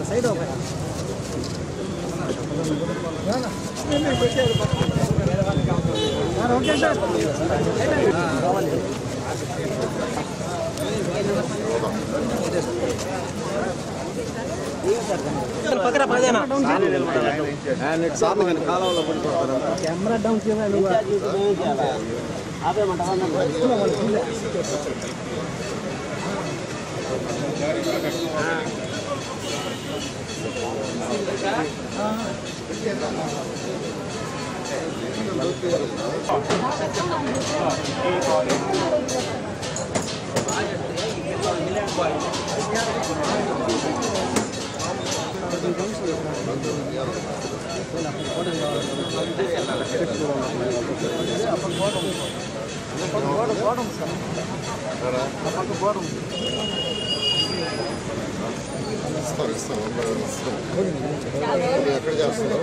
Side పక్కన పదేనా camera down చేయాలి ఎక్కడ చేస్తున్నారు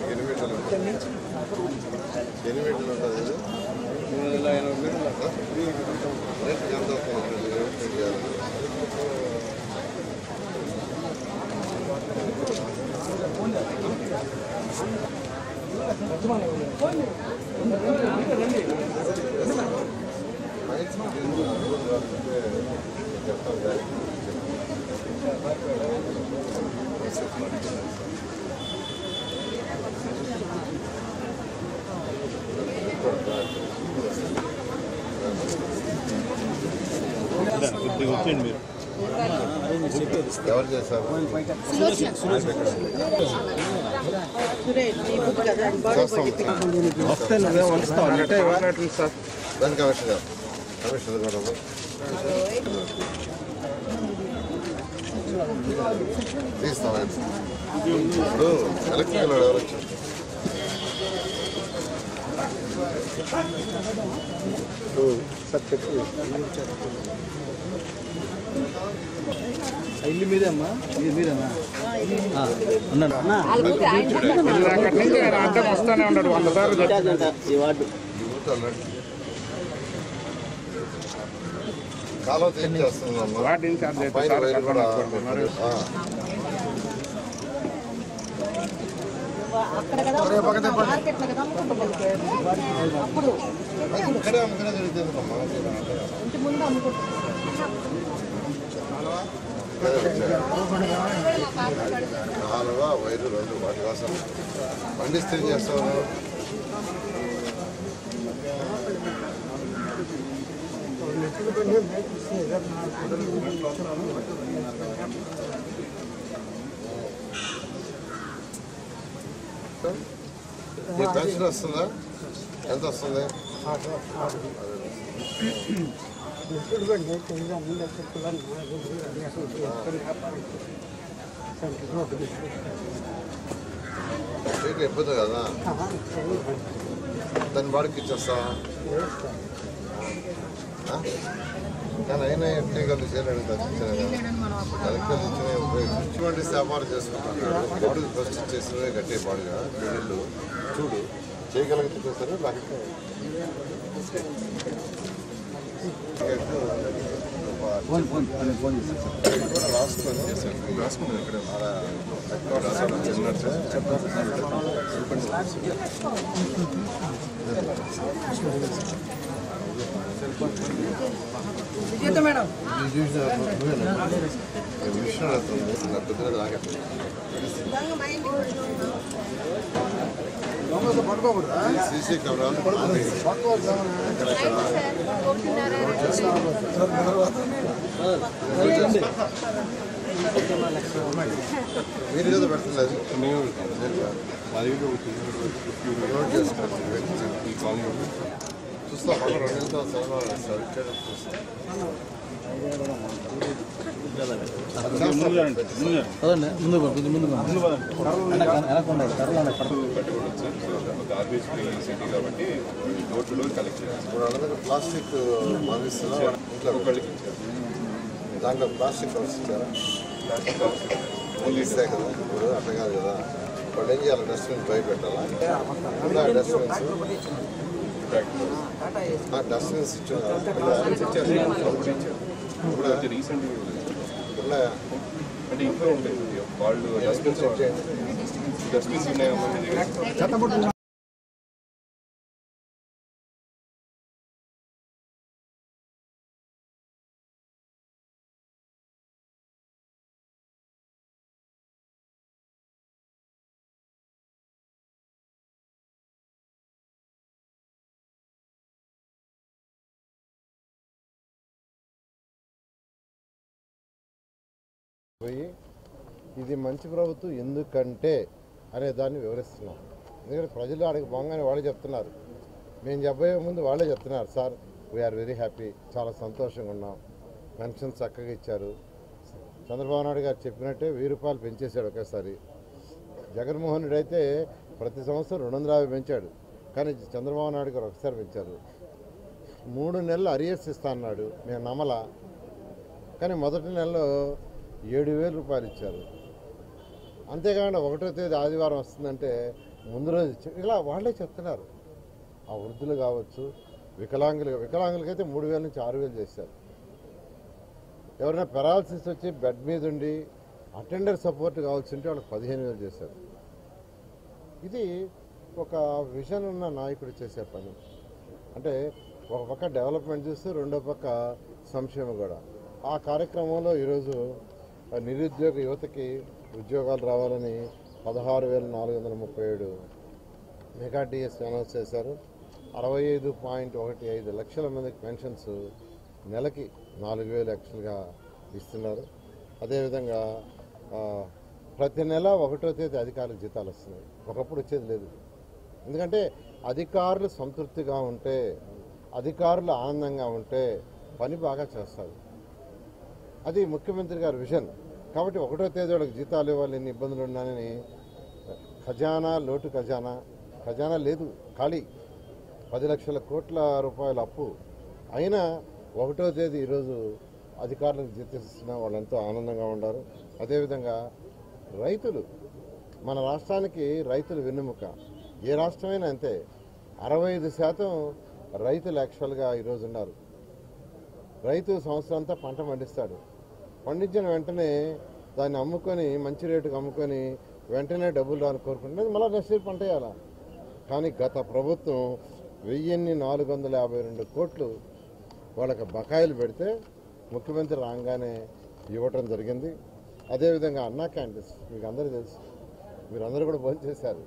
ఎన్ని మీటర్లు ఉంటుంది ఎంత ఎవరు చేశారు దాని కమిషనర్ తీస్తాం ఇప్పుడు ఎలక్ట్రికల్ ఎవరు వచ్చారు ఇల్లు మీదే అమ్మా మీరేనా వస్తానే ఉన్నాడు 100 సార్లు కాలువ తీర్చేస్తుందమ్మా వార్డు ఇన్ఛార్జ్ ఇక్కడే అమ్ముకునే జరుగుతుందమ్మా కాలువ వైరు రెండు వాటి కోసం పండిస్తే చేస్తాను పెన్షన్ వస్తుందా ఎంత వస్తుంది ఇబ్బంది కదా దాన్ని వాడికి ఇచ్చేస్తా కానీ అయినా ఎట్టికలు చేయలేడు ఎలక్ట్రికల్ ఇచ్చినవి ఉపయోగించి వ్యాపారం చేసుకుంటున్నాడు బాడీ ఫస్ట్ చేసినవే గట్టే బాడీగా బిల్లులు చూడు చేయగలిగితే చేస్తారు లేకపోతే రాసుకున్నాను ఇక్కడ మేడం సీసీ కెమెరాలు మీరు కదా పెడుతున్నారు నోట్ చేసుకోవచ్చు చూస్తాం మనం 2 నెలల తర్వాత చదవాలి సార్ ఇచ్చేటప్పుడు చూస్తాం. ముందు గార్బేజ్ ఫ్రీ సిటీ కాబట్టి డోర్ టు డోర్ కలెక్ట్ చేయాలి. ఇప్పుడు వాళ్ళందరూ ప్లాస్టిక్ మానేస్తున్నా ఇంట్లో ఒకళ్ళకి ఇచ్చారు. దాంట్లో ప్లాస్టిక్ కవర్స్ ఇచ్చారా? ఇస్తాయి కదా ఇప్పుడు అట్లా కాదు కదా. వాళ్ళు ఏం చేయాలి? డస్ట్బిన్ పై పెట్టాలా? డస్ట్బిన్స్ ఇచ్చారు రీసెంట్ ఉన్నాయా? అంటే ఇంట్లో ఉంటాయి వాళ్ళు డస్ట్బిన్స్ ఉన్నాయమ్మా మీ దగ్గర? పోయి ఇది మంచి ప్రభుత్వం ఎందుకంటే అనే దాన్ని వివరిస్తున్నాం. ఎందుకంటే ప్రజలు ఆడికి బాగానే వాళ్ళే చెప్తున్నారు. మేము చెప్పబోయే ముందు వాళ్ళే చెప్తున్నారు, సార్ వీఆర్ వెరీ హ్యాపీ, చాలా సంతోషంగా ఉన్నాం, పెన్షన్ చక్కగా ఇచ్చారు. చంద్రబాబు నాయుడు గారు చెప్పినట్టే 1000 రూపాయలు పెంచేశాడు ఒకేసారి. జగన్మోహన్ రెడ్డి అయితే ప్రతి సంవత్సరం 250 పెంచాడు, కానీ చంద్రబాబు నాయుడు గారు ఒకసారి పెంచారు. 3 నెలలు అరియర్స్ ఇస్తా అన్నాడు, మేము నమ్మలా. కానీ మొదటి నెలలో 7,000 రూపాయలు ఇచ్చారు. అంతేకాకుండా 1వ తేదీ ఆదివారం వస్తుందంటే ముందు రోజు ఇలా వాళ్ళే చెప్తున్నారు. ఆ వృద్ధులు కావచ్చు, వికలాంగులకైతే 3,000 నుంచి 6,000 చేశారు. ఎవరైనా పెరాలసిస్ వచ్చి బెడ్ మీద ఉండి అటెండర్ సపోర్ట్ కావాల్సి ఉంటే వాళ్ళకి 15,000 చేశారు. ఇది ఒక విజన్ ఉన్న నాయకుడు చేసే పని. అంటే ఒక పక్క డెవలప్మెంట్ చూస్తూ రెండో పక్క సంక్షేమం కూడా. ఆ కార్యక్రమంలో ఈరోజు నిరుద్యోగ యువతకి ఉద్యోగాలు రావాలని 16,437 మెగా డిఎస్ అనౌన్స్ చేశారు. 65.15 లక్షల మందికి పెన్షన్స్ నెలకి 4,000 యాక్చువల్గా ఇస్తున్నారు. అదేవిధంగా ప్రతి నెల 1వ తేదీ అధికారులకు జీతాలు వస్తున్నాయి. ఒకప్పుడు వచ్చేది లేదు. ఎందుకంటే అధికారులు సంతృప్తిగా ఉంటే, అధికారులు ఆనందంగా ఉంటే పని బాగా చేస్తారు. అది ముఖ్యమంత్రి గారి విజన్. కాబట్టి 1వ తేదీ వాళ్ళకి జీతాలు ఇవ్వాలి, ఎన్ని ఇబ్బందులు ఉన్నాయని ఖజానా లోటు ఖజానా లేదు, ఖాళీ 10 లక్షల కోట్ల రూపాయల అప్పు అయినా 1వ తేదీ ఈరోజు అధికారులకు జీతాలు వాళ్ళంతా ఆనందంగా ఉన్నారు. అదేవిధంగా రైతులు, మన రాష్ట్రానికి రైతులు వెన్నెముక. ఏ రాష్ట్రమైనా అంతే. 65% రైతులు యాక్చువల్గా ఈరోజు ఉన్నారు. రైతు సంవత్సరం అంతా పంట పండిస్తాడు. పండించిన వెంటనే దాన్ని అమ్ముకొని మంచి రేటుకు అమ్ముకొని వెంటనే డబ్బులు రాని కోరుకుంటుంది, మళ్ళీ నెక్స్ట్ పంట వేయాలి. కానీ గత ప్రభుత్వం 1,452 కోట్లు వాళ్ళకి బకాయిలు పెడితే ముఖ్యమంత్రి రాగానే ఇవ్వటం జరిగింది. అదేవిధంగా అన్నా క్యాంటీన్స్ మీకు అందరూ తెలుసు, మీరందరూ కూడా భోజనం చేశారు.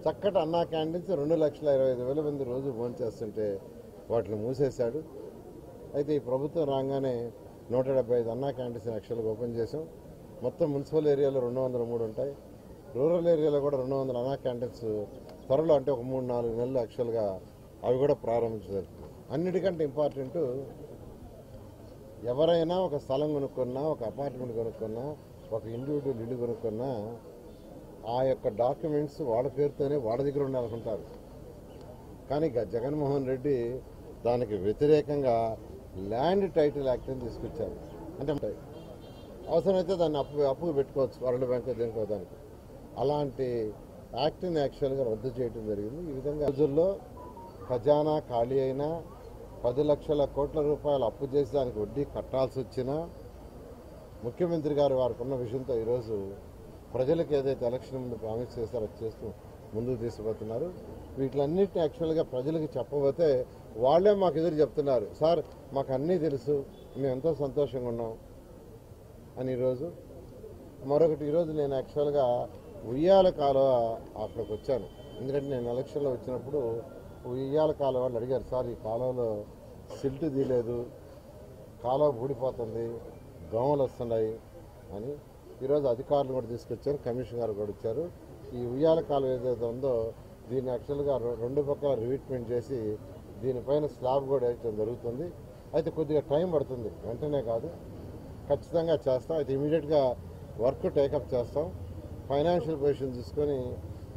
చక్కటి అన్నా క్యాంటీన్స్ 2,25,000 మంది రోజు భోజనం చేస్తుంటే వాటిని మూసేశాడు. అయితే ఈ ప్రభుత్వం రాగానే 175 అన్నా క్యాంటీన్స్ యాక్చువల్గా ఓపెన్ చేసాం. మొత్తం మున్సిపల్ ఏరియాలో 203 ఉంటాయి. రూరల్ ఏరియాలో కూడా 200 అన్నా క్యాంటీన్స్ త్వరలో, అంటే ఒక 3-4 నెలలు యాక్చువల్గా అవి కూడా ప్రారంభించారు. అన్నిటికంటే ఇంపార్టెంట్, ఎవరైనా ఒక స్థలం కొనుక్కున్నా, ఒక అపార్ట్మెంట్ కొనుక్కున్నా, ఒక ఇండివిజువల్ ఇల్లు కొనుక్కున్నా ఆ యొక్క డాక్యుమెంట్స్ వాళ్ళ పేరుతోనే వాళ్ళ దగ్గర ఉండాలనుకుంటారు. కానీ జగన్మోహన్ రెడ్డి దానికి వ్యతిరేకంగా ల్యాండ్ టైటిల్ యాక్ట్ని తీసుకొచ్చారు. అంటే అవసరమైతే దాన్ని అప్పు పెట్టుకోవచ్చు, వరల్డ్ బ్యాంక్ దేనికో దానికి. అలాంటి యాక్ట్ని యాక్చువల్గా రద్దు చేయడం జరిగింది. ఈ విధంగా రోజుల్లో ఖజానా ఖాళీ అయినా 10 లక్షల కోట్ల రూపాయలు అప్పు చేసి దానికి వడ్డీ కట్టాల్సి వచ్చినా ముఖ్యమంత్రి గారు వారికి ఉన్న విషయంతో ఈరోజు ప్రజలకు ఏదైతే ఎలక్షన్ ముందు ప్రామిస్ చేస్తారో అది చేస్తూ ముందుకు తీసుకుపోతున్నారు. వీటిలన్నిటిని యాక్చువల్గా ప్రజలకు చెప్పబోతే వాళ్ళే మాకు ఎదురు చెప్తున్నారు, సార్ మాకు అన్నీ తెలుసు, మేము ఎంతో సంతోషంగా ఉన్నాం అని. ఈరోజు మరొకటి, ఈరోజు నేను యాక్చువల్గా ఉయ్యాల కాలువ అక్కడికి వచ్చాను. ఎందుకంటే నేను ఎలక్షన్లో వచ్చినప్పుడు ఉయ్యాల కాలువ వాళ్ళు అడిగారు, సార్ ఈ కాలువలో సిల్ట్ తీయలేదు, కాలువ ఊడిపోతుంది, దోమలు వస్తున్నాయి అని. ఈరోజు అధికారులు కూడా తీసుకొచ్చారు, కమిషనర్ గారు కూడా వచ్చారు. ఈ ఉయ్యాల కాలువ ఏదైతే ఉందో దీన్ని యాక్చువల్గా 2 పక్కల రివిట్మెంట్ చేసి దీనిపైన స్లాబ్ కూడా వేయడం జరుగుతుంది. అయితే కొద్దిగా టైం పడుతుంది, వెంటనే కాదు, ఖచ్చితంగా చేస్తాం. అయితే ఇమీడియట్గా వర్క్ టేకప్ చేస్తాం. ఫైనాన్షియల్ పొజిషన్ తీసుకొని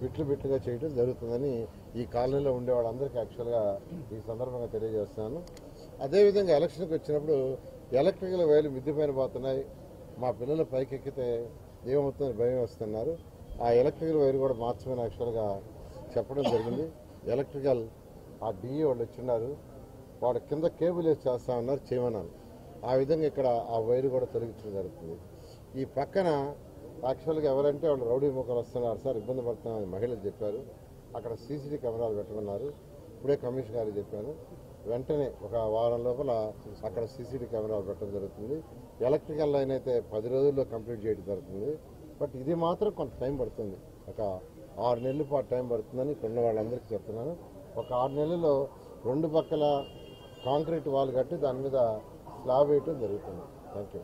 బిట్లుగా చేయడం జరుగుతుందని ఈ కాలనీలో ఉండే వాళ్ళందరికీ యాక్చువల్గా ఈ సందర్భంగా తెలియజేస్తున్నాను. అదేవిధంగా ఎలక్షన్కి వచ్చినప్పుడు ఎలక్ట్రికల్ వైర్లు మిద్ది పైన పోతున్నాయి, మా పిల్లలు పైకి ఎక్కితే ఏమవుతుందని భయం వస్తున్నారు. ఆ ఎలక్ట్రికల్ వైర్ కూడా మార్చమని యాక్చువల్గా చెప్పడం జరిగింది. ఎలక్ట్రికల్ ఆ డిఈ వాళ్ళు వచ్చిన్నారు, వాడు కింద కేబుల్ వేసి చేస్తామన్నారు, చేయమన్నారు. ఆ విధంగా ఇక్కడ ఆ వైరు కూడా తొలగించడం జరుగుతుంది. ఈ పక్కన యాక్చువల్గా ఎవరంటే వాళ్ళు రౌడీ ముఖాలు వస్తున్నారు సార్, ఇబ్బంది పడుతున్నామని మహిళలు చెప్పారు. అక్కడ సీసీటీవీ కెమెరాలు పెట్టమన్నారు. ఇప్పుడే కమిషనర్ గారికి చెప్పాను, వెంటనే ఒక వారం లోపల అక్కడ సీసీటీవీ కెమెరాలు పెట్టడం జరుగుతుంది. ఎలక్ట్రికల్ లైన్ అయితే 10 రోజుల్లో కంప్లీట్ చేయడం జరుగుతుంది. బట్ ఇది మాత్రం కొంత టైం పడుతుంది, ఒక 6 నెలల పాటు టైం పడుతుందని ఇక్కడ ఉన్న వాళ్ళందరికీ చెప్తున్నాను. ఒక 6 నెలల్లో 2 పక్కల కాంక్రీట్ వాల్ కట్టి దాని మీద స్లాబ్ వేయటం జరుగుతుంది. Thank you.